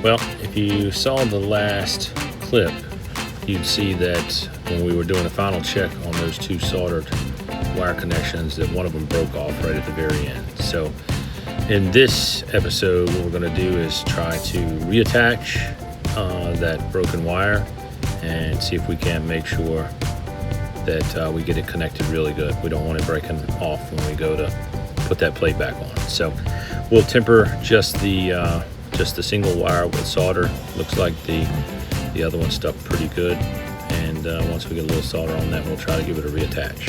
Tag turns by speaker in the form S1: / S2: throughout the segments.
S1: Well, if you saw the last clip, you'd see that when we were doing a final check on those two soldered wire connections, that one of them broke off right at the very end. So in this episode, what we're going to do is try to reattach that broken wire and see if we can make sure that we get it connected really good. We don't want it breaking off when we go to put that plate back on. So we'll temper just the single wire with solder. Looks like the other one stuck pretty good, and once we get a little solder on that, we'll try to give it a reattach.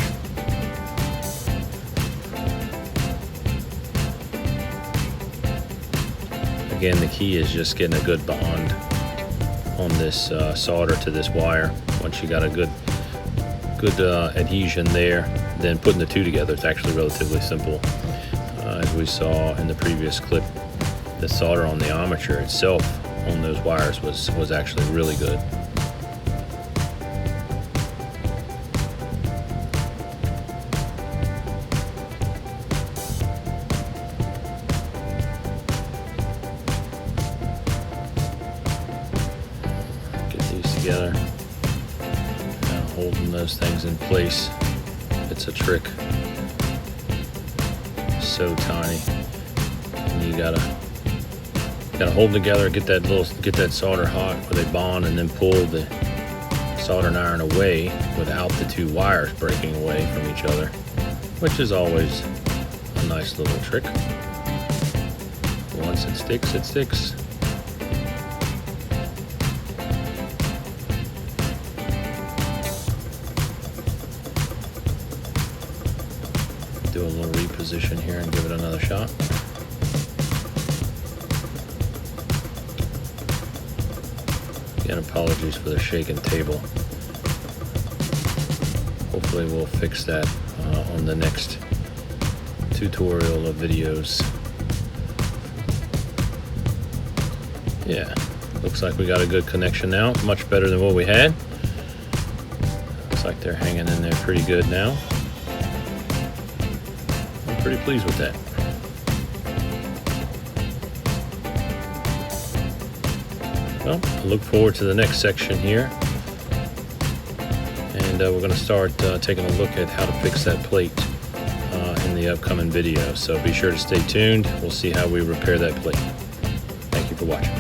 S1: Again, the key is just getting a good bond on this solder to this wire. Once you got a good adhesion there, then putting the two together, it's actually relatively simple. As we saw in the previous clip, the solder on the armature itself on those wires was actually really good. Get these together. Now holding those things in place, it's a trick. So tiny, and you gotta hold them together, get that solder hot where they bond, and then pull the soldering iron away without the two wires breaking away from each other, which is always a nice little trick. Once it sticks, it sticks. Do a little reposition here and give it another shot. Again, apologies for the shaking table. Hopefully we'll fix that on the next tutorial of videos. Yeah, looks like we got a good connection now, much better than what we had. Looks like they're hanging in there pretty good now. I'm pretty pleased with that. Well, I look forward to the next section here, and we're going to start taking a look at how to fix that plate in the upcoming video. So be sure to stay tuned. We'll see how we repair that plate. Thank you for watching.